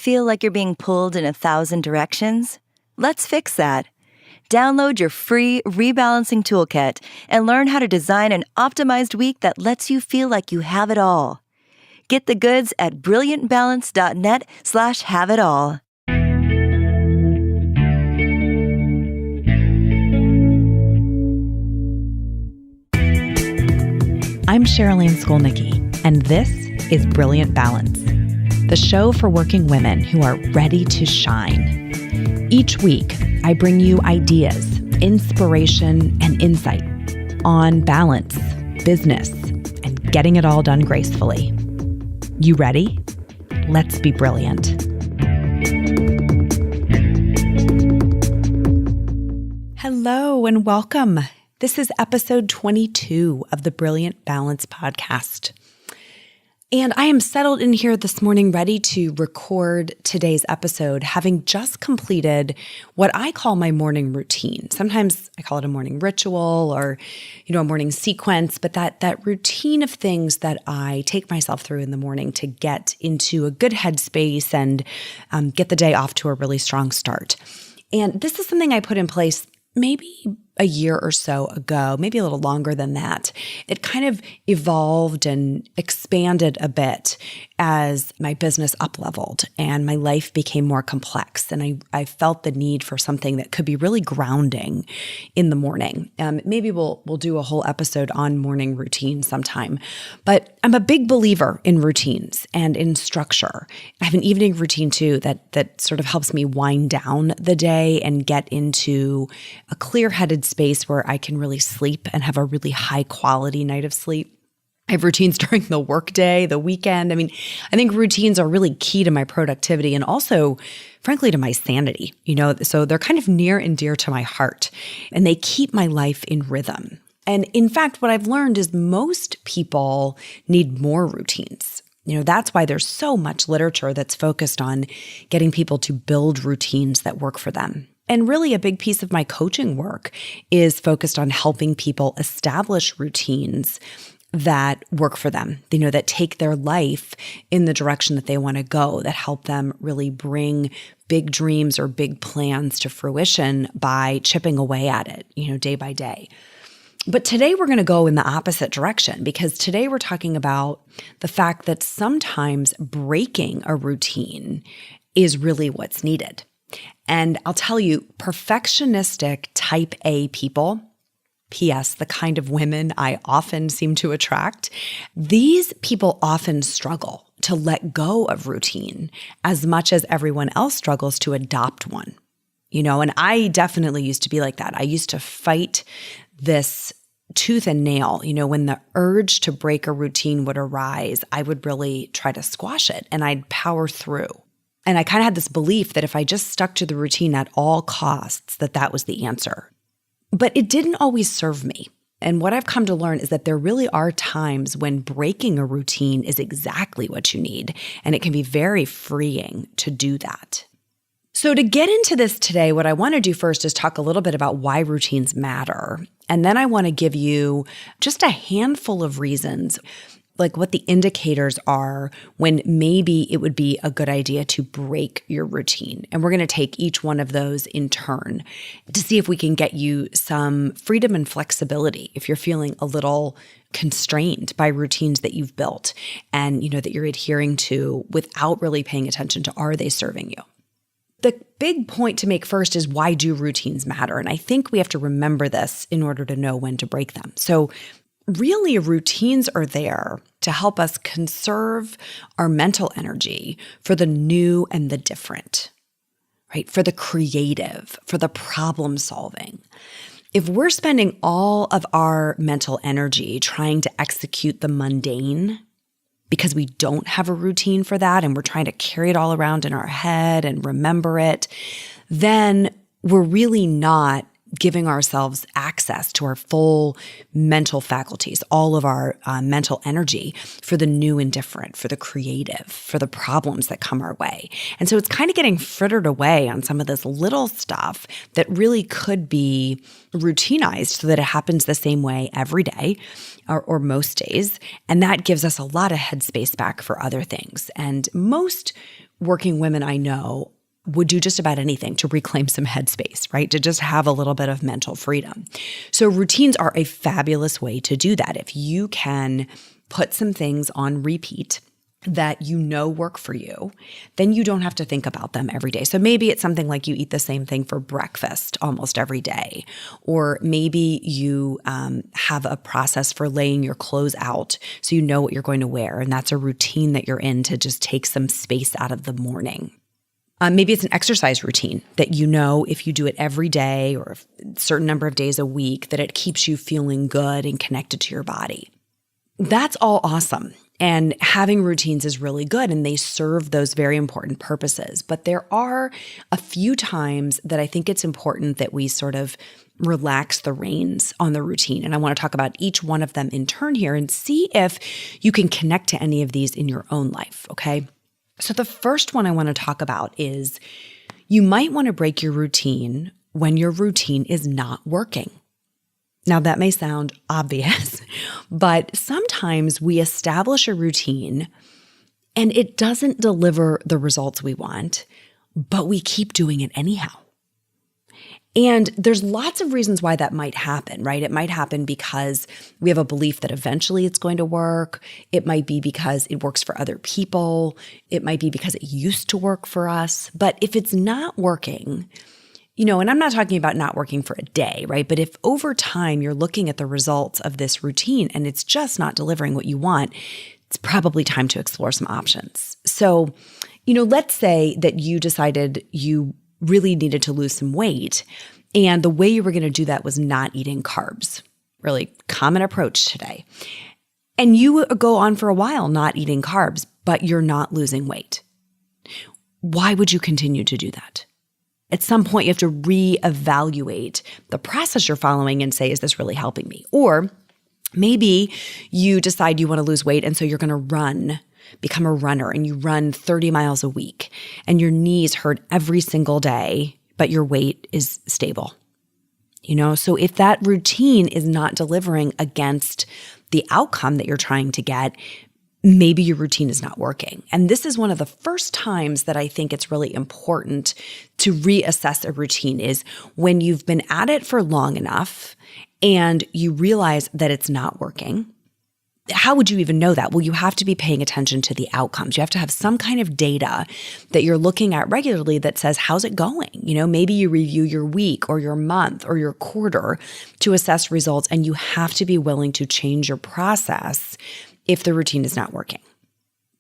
Feel like you're being pulled in 1,000 directions? Let's fix that. Download your free rebalancing toolkit and learn how to design an optimized week that lets you feel like you have it all. Get the goods at brilliantbalance.net/have-it-all. I'm Cherylanne Skolnicki, and this is Brilliant Balance, the show for working women who are ready to shine. Each week, I bring you ideas, inspiration, and insight on balance, business, and getting it all done gracefully. You ready? Let's be brilliant. Hello and welcome. This is episode 22 of the Brilliant Balance podcast. And I am settled in here this morning ready to record today's episode, having just completed what I call my morning routine. Sometimes I call it a morning ritual or, a morning sequence, but that routine of things that I take myself through in the morning to get into a good headspace and get the day off to a really strong start. And this is something I put in place maybe a year or so ago, maybe a little longer than that. It kind of evolved and expanded a bit as my business up-leveled and my life became more complex. And I felt the need for something that could be really grounding in the morning. Maybe we'll do a whole episode on morning routine sometime. But I'm a big believer in routines and in structure. I have an evening routine too that sort of helps me wind down the day and get into a clear-headed space where I can really sleep and have a really high quality night of sleep. I have routines during the workday, the weekend. I think routines are really key to my productivity and also, frankly, to my sanity, so they're kind of near and dear to my heart and they keep my life in rhythm. And in fact, what I've learned is most people need more routines. That's why there's so much literature that's focused on getting people to build routines that work for them. And really a big piece of my coaching work is focused on helping people establish routines that work for them, that take their life in the direction that they want to go, that help them really bring big dreams or big plans to fruition by chipping away at it, day by day. But today we're going to go in the opposite direction because today we're talking about the fact that sometimes breaking a routine is really what's needed. And I'll tell you, perfectionistic type A people, P.S., the kind of women I often seem to attract, these people often struggle to let go of routine as much as everyone else struggles to adopt one. And I definitely used to be like that. I used to fight this tooth and nail. When the urge to break a routine would arise, I would really try to squash it and I'd power through. And I kind of had this belief that if I just stuck to the routine at all costs, that was the answer. But it didn't always serve me. And what I've come to learn is that there really are times when breaking a routine is exactly what you need. And it can be very freeing to do that. So to get into this today, what I want to do first is talk a little bit about why routines matter. And then I want to give you just a handful of reasons, like what the indicators are when maybe it would be a good idea to break your routine. And we're going to take each one of those in turn to see if we can get you some freedom and flexibility if you're feeling a little constrained by routines that you've built and that you're adhering to without really paying attention to, are they serving you? The big point to make first is, why do routines matter? And I think we have to remember this in order to know when to break them. So really, routines are there to help us conserve our mental energy for the new and the different, right? For the creative, for the problem solving. If we're spending all of our mental energy trying to execute the mundane because we don't have a routine for that and we're trying to carry it all around in our head and remember it, then we're really not giving ourselves access to our full mental faculties, all of our mental energy for the new and different, for the creative, for the problems that come our way. And so it's kind of getting frittered away on some of this little stuff that really could be routinized so that it happens the same way every day or most days. And that gives us a lot of headspace back for other things. And most working women I know would do just about anything to reclaim some headspace, right? To just have a little bit of mental freedom. So routines are a fabulous way to do that. If you can put some things on repeat that you know work for you, then you don't have to think about them every day. So maybe it's something like you eat the same thing for breakfast almost every day. Or maybe you have a process for laying your clothes out so you know what you're going to wear. And that's a routine that you're in to just take some space out of the morning. Maybe it's an exercise routine that you know if you do it every day or a certain number of days a week, that it keeps you feeling good and connected to your body. That's all awesome. And having routines is really good and they serve those very important purposes. But there are a few times that I think it's important that we sort of relax the reins on the routine. And I want to talk about each one of them in turn here and see if you can connect to any of these in your own life, okay? So the first one I want to talk about is you might want to break your routine when your routine is not working. Now, that may sound obvious, but sometimes we establish a routine and it doesn't deliver the results we want, but we keep doing it anyhow. And there's lots of reasons why that might happen, right? It might happen because we have a belief that eventually it's going to work. It might be because it works for other people. It might be because it used to work for us. But if it's not working, and I'm not talking about not working for a day, right? But if over time you're looking at the results of this routine and it's just not delivering what you want, it's probably time to explore some options. So, let's say that you decided you really needed to lose some weight, and the way you were going to do that was not eating carbs. Really common approach today. And you go on for a while not eating carbs, but you're not losing weight. Why would you continue to do that? At some point, you have to reevaluate the process you're following and say, is this really helping me? Or maybe you decide you want to lose weight, and so you're going to become a runner, and you run 30 miles a week, and your knees hurt every single day, but your weight is stable. So if that routine is not delivering against the outcome that you're trying to get, maybe your routine is not working. And this is one of the first times that I think it's really important to reassess a routine is when you've been at it for long enough and you realize that it's not working. How would you even know that? Well, you have to be paying attention to the outcomes. You have to have some kind of data that you're looking at regularly that says, how's it going? Maybe you review your week or your month or your quarter to assess results, and you have to be willing to change your process if the routine is not working.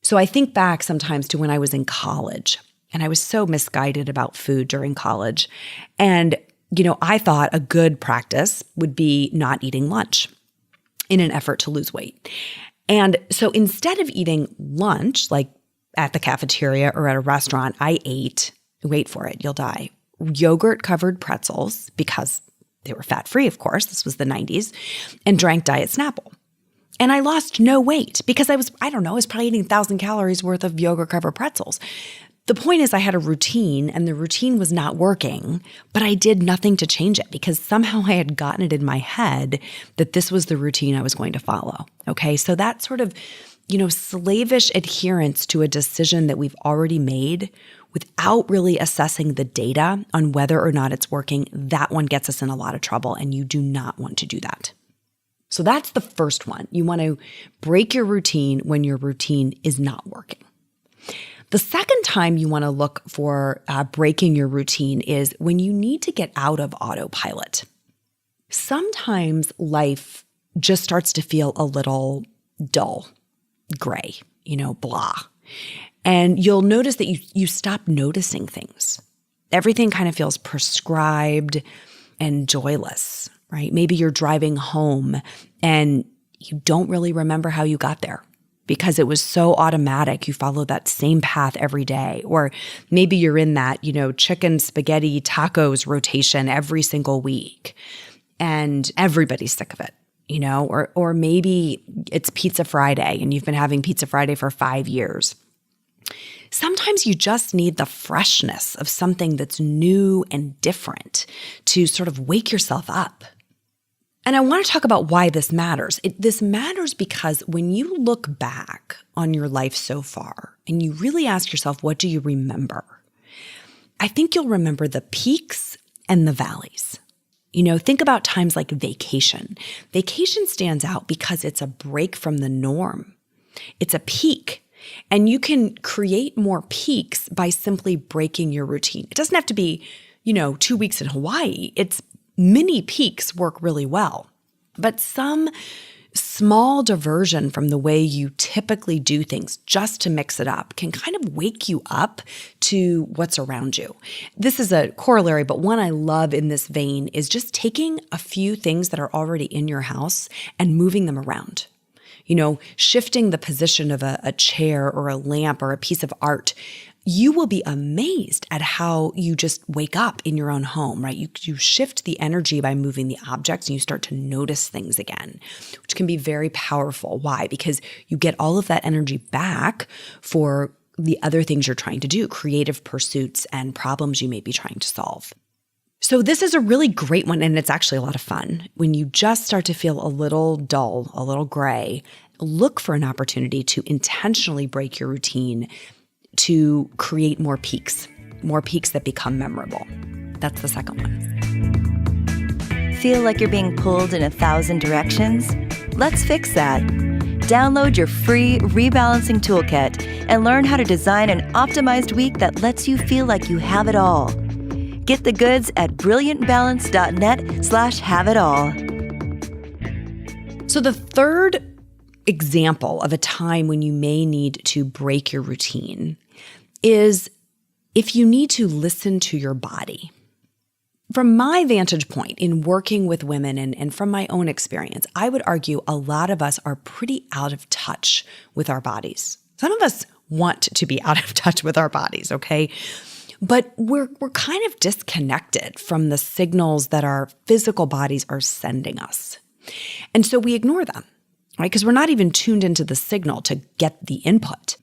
So I think back sometimes to when I was in college, and I was so misguided about food during college. And, I thought a good practice would be not eating lunch in an effort to lose weight. And so instead of eating lunch, like at the cafeteria or at a restaurant, I ate, wait for it, you'll die, yogurt-covered pretzels, because they were fat-free, of course, this was the 90s, and drank Diet Snapple. And I lost no weight because I was probably eating 1,000 calories worth of yogurt-covered pretzels. The point is I had a routine and the routine was not working, but I did nothing to change it because somehow I had gotten it in my head that this was the routine I was going to follow. Okay, so that sort of, slavish adherence to a decision that we've already made without really assessing the data on whether or not it's working, that one gets us in a lot of trouble, and you do not want to do that. So that's the first one. You want to break your routine when your routine is not working. The second time you want to look for breaking your routine is when you need to get out of autopilot. Sometimes life just starts to feel a little dull, gray, blah. And you'll notice that you stop noticing things. Everything kind of feels prescribed and joyless, right? Maybe you're driving home and you don't really remember how you got there because it was so automatic. You follow that same path every day. Or maybe you're in that, chicken, spaghetti, tacos rotation every single week and everybody's sick of it, or maybe it's Pizza Friday and you've been having Pizza Friday for 5 years. Sometimes you just need the freshness of something that's new and different to sort of wake yourself up. And I want to talk about why this matters. This matters because when you look back on your life so far and you really ask yourself, what do you remember? I think you'll remember the peaks and the valleys. Think about times like vacation. Vacation stands out because it's a break from the norm. It's a peak. And you can create more peaks by simply breaking your routine. It doesn't have to be, 2 weeks in Hawaii. It's mini peaks work really well. But some small diversion from the way you typically do things just to mix it up can kind of wake you up to what's around you. This is a corollary, but one I love in this vein is just taking a few things that are already in your house and moving them around. Shifting the position of a chair or a lamp or a piece of art. You will be amazed at how you just wake up in your own home, right? You shift the energy by moving the objects and you start to notice things again, which can be very powerful. Why? Because you get all of that energy back for the other things you're trying to do, creative pursuits and problems you may be trying to solve. So this is a really great one, and it's actually a lot of fun. When you just start to feel a little dull, a little gray, look for an opportunity to intentionally break your routine to create more peaks that become memorable. That's the second one. Feel like you're being pulled in 1,000 directions? Let's fix that. Download your free rebalancing toolkit and learn how to design an optimized week that lets you feel like you have it all. Get the goods at brilliantbalance.net/have-it-all. So the third example of a time when you may need to break your routine is if you need to listen to your body. From my vantage point in working with women and from my own experience, I would argue a lot of us are pretty out of touch with our bodies. Some of us want to be out of touch with our bodies, okay? But we're kind of disconnected from the signals that our physical bodies are sending us. And so we ignore them, right? Because we're not even tuned into the signal to get the input.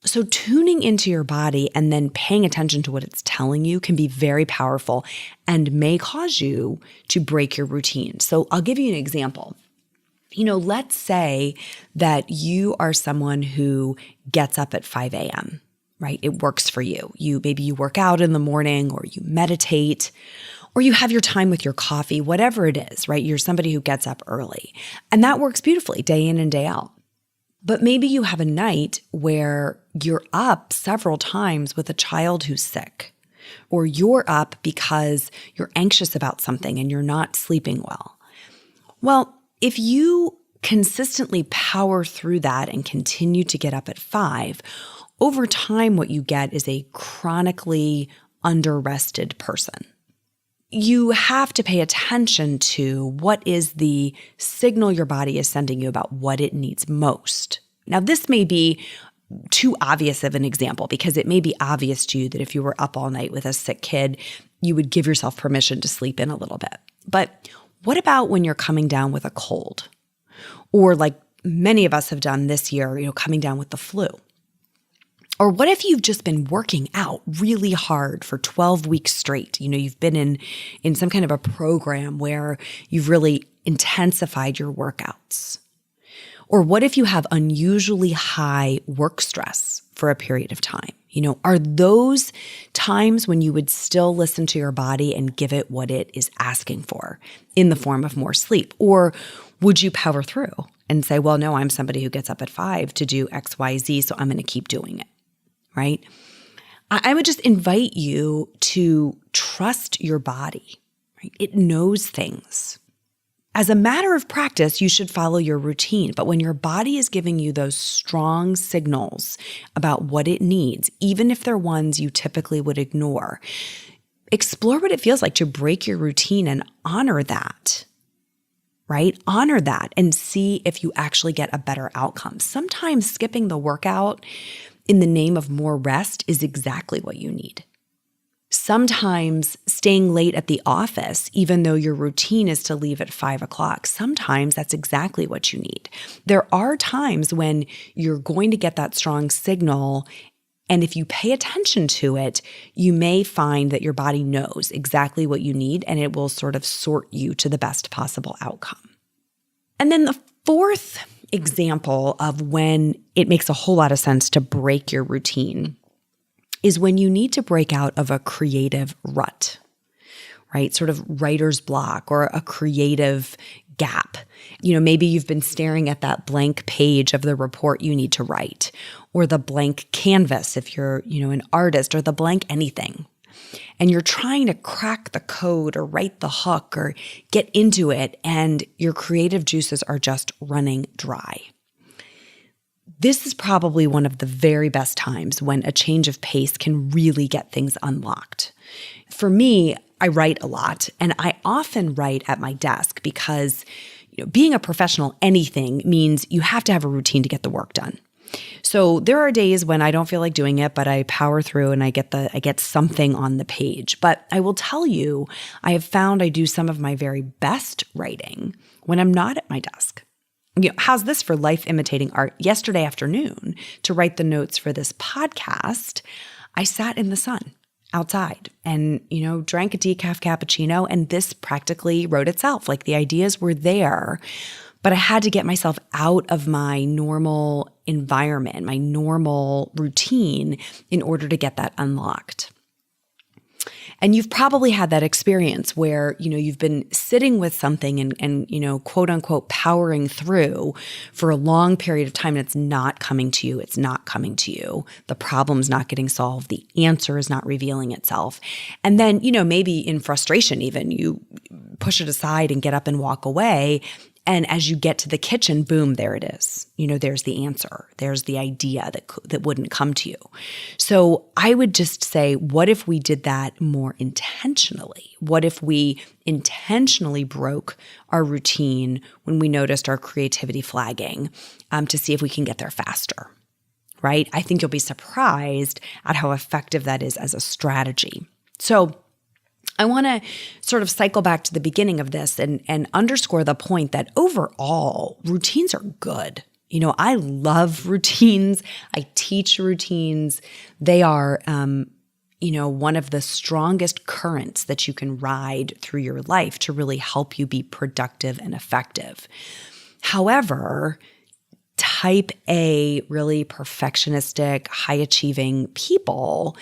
So tuning into your body and then paying attention to what it's telling you can be very powerful and may cause you to break your routine. So I'll give you an example. Let's say that you are someone who gets up at 5 a.m., right? It works for you. Maybe you work out in the morning or you meditate or you have your time with your coffee, whatever it is, right? You're somebody who gets up early and that works beautifully day in and day out. But maybe you have a night where you're up several times with a child who's sick, or you're up because you're anxious about something and you're not sleeping well. Well, if you consistently power through that and continue to get up at 5, over time, what you get is a chronically under-rested person. You have to pay attention to what is the signal your body is sending you about what it needs most. Now, this may be too obvious of an example because it may be obvious to you that if you were up all night with a sick kid, you would give yourself permission to sleep in a little bit. But what about when you're coming down with a cold? Or like many of us have done this year, coming down with the flu. Or what if you've just been working out really hard for 12 weeks straight? You've been in some kind of a program where you've really intensified your workouts. Or what if you have unusually high work stress for a period of time? Are those times when you would still listen to your body and give it what it is asking for in the form of more sleep? Or would you power through and say, well, no, I'm somebody who gets up at 5 to do X, Y, Z, so I'm going to keep doing it. Right? I would just invite you to trust your body, right? It knows things. As a matter of practice, you should follow your routine. But when your body is giving you those strong signals about what it needs, even if they're ones you typically would ignore, explore what it feels like to break your routine and honor that. Right? Honor that and see if you actually get a better outcome. Sometimes skipping the workout in the name of more rest is exactly what you need. Sometimes staying late at the office, even though your routine is to leave at 5 o'clock, sometimes that's exactly what you need. There are times when you're going to get that strong signal And if you pay attention to it, you may find that your body knows exactly what you need and it will sort of sort you to the best possible outcome. And then the fourth example of when it makes a whole lot of sense to break your routine is when you need to break out of a creative rut, right? Sort of writer's block or a creative gap. Maybe you've been staring at that blank page of the report you need to write, or the blank canvas if you're, an artist, or the blank anything. And you're trying to crack the code or write the hook or get into it, and your creative juices are just running dry. This is probably one of the very best times when a change of pace can really get things unlocked. For me, I write a lot, and I often write at my desk because being a professional anything means you have to have a routine to get the work done. So there are days when I don't feel like doing it, but I power through and I get something on the page. But I will tell you, I have found I do some of my very best writing when I'm not at my desk. How's this for life imitating art? Yesterday afternoon, to write the notes for this podcast, I sat in the sun outside and, drank a decaf cappuccino, and this practically wrote itself. Like, the ideas were there, but I had to get myself out of my normal environment, my normal routine, in order to get that unlocked. And you've probably had that experience where, you've been sitting with something and quote unquote, powering through for a long period of time, and it's not coming to you. It's not coming to you. The problem's not getting solved. The answer is not revealing itself. And then, maybe in frustration even, you push it aside and get up and walk away. And as you get to the kitchen, boom, there it is. There's the answer. There's the idea that wouldn't come to you. So I would just say, what if we did that more intentionally? What if we intentionally broke our routine when we noticed our creativity flagging, to see if we can get there faster, right? I think you'll be surprised at how effective that is as a strategy. So I want to sort of cycle back to the beginning of this and underscore the point that overall, routines are good. I love routines. I teach routines. They are, one of the strongest currents that you can ride through your life to really help you be productive and effective. However, type A, really perfectionistic, high-achieving people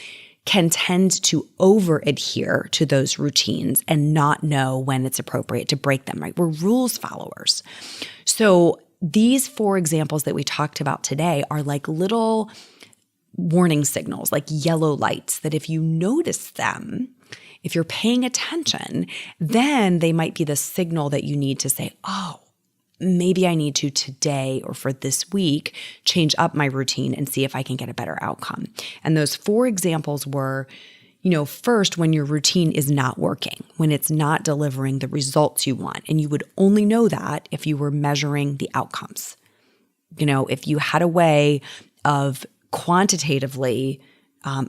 can tend to over-adhere to those routines and not know when it's appropriate to break them, right? We're rules followers. So these 4 examples that we talked about today are like little warning signals, like yellow lights, that if you notice them, if you're paying attention, then they might be the signal that you need to say, oh, maybe I need to today or for this week change up my routine and see if I can get a better outcome. And those 4 examples were, first, when your routine is not working, when it's not delivering the results you want. And you would only know that if you were measuring the outcomes. If you had a way of quantitatively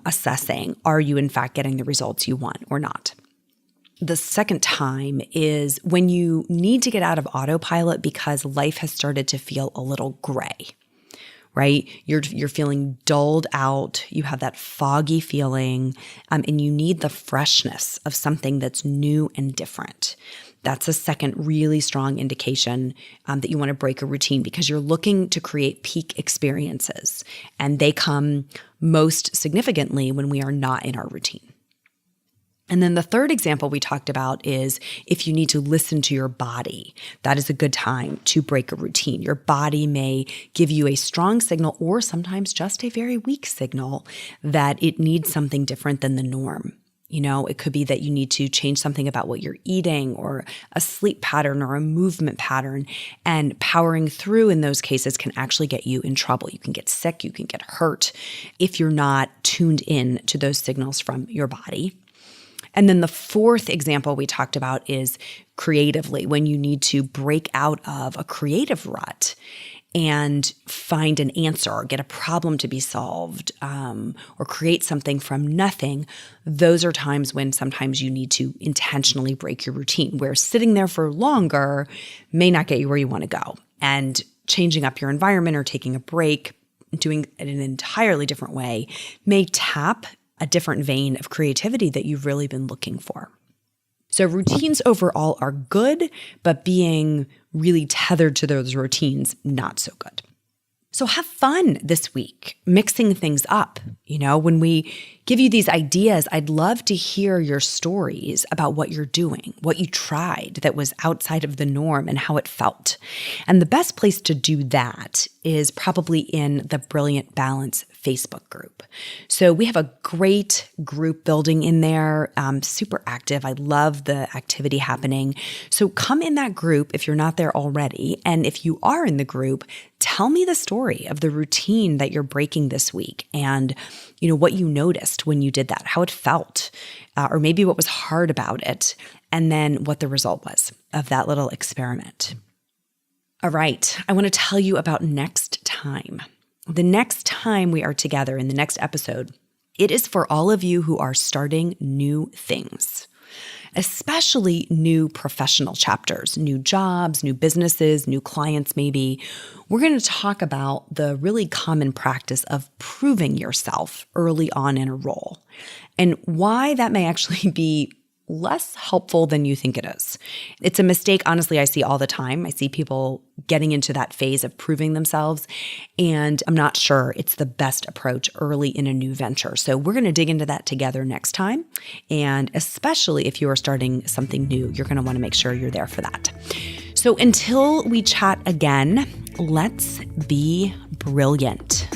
assessing, are you in fact getting the results you want or not? The second time is when you need to get out of autopilot because life has started to feel a little gray, right? You're feeling dulled out. You have that foggy feeling, and you need the freshness of something that's new and different. That's a second really strong indication that you want to break a routine, because you're looking to create peak experiences, and they come most significantly when we are not in our routine. And then the third example we talked about is if you need to listen to your body. That is a good time to break a routine. Your body may give you a strong signal, or sometimes just a very weak signal, that it needs something different than the norm. It could be that you need to change something about what you're eating, or a sleep pattern, or a movement pattern. And powering through in those cases can actually get you in trouble. You can get sick, you can get hurt if you're not tuned in to those signals from your body. And then the fourth example we talked about is creatively, when you need to break out of a creative rut and find an answer, or get a problem to be solved, or create something from nothing. Those are times when sometimes you need to intentionally break your routine, where sitting there for longer may not get you where you want to go. And changing up your environment or taking a break doing it in an entirely different way may tap a different vein of creativity that you've really been looking for. So routines overall are good, but being really tethered to those routines, not so good. So have fun this week, mixing things up. When we give you these ideas, I'd love to hear your stories about what you're doing, what you tried that was outside of the norm and how it felt. And the best place to do that is probably in the Brilliant Balance Facebook group. So we have a great group building in there, super active. I love the activity happening. So come in that group if you're not there already. And if you are in the group, tell me the story of the routine that you're breaking this week and what you noticed when you did that, how it felt, or maybe what was hard about it, and then what the result was of that little experiment. All right, I want to tell you about next time. The next time we are together in the next episode, it is for all of you who are starting new things, especially new professional chapters, new jobs, new businesses, new clients maybe. We're going to talk about the really common practice of proving yourself early on in a role and why that may actually be less helpful than you think it is. It's a mistake, honestly, I see all the time. I see people getting into that phase of proving themselves, and I'm not sure it's the best approach early in a new venture. So we're going to dig into that together next time. And especially if you are starting something new, you're going to want to make sure you're there for that. So until we chat again, let's be brilliant.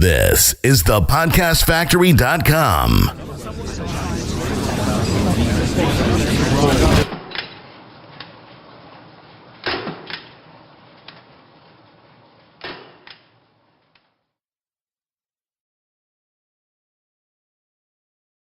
This is thepodcastfactory.com.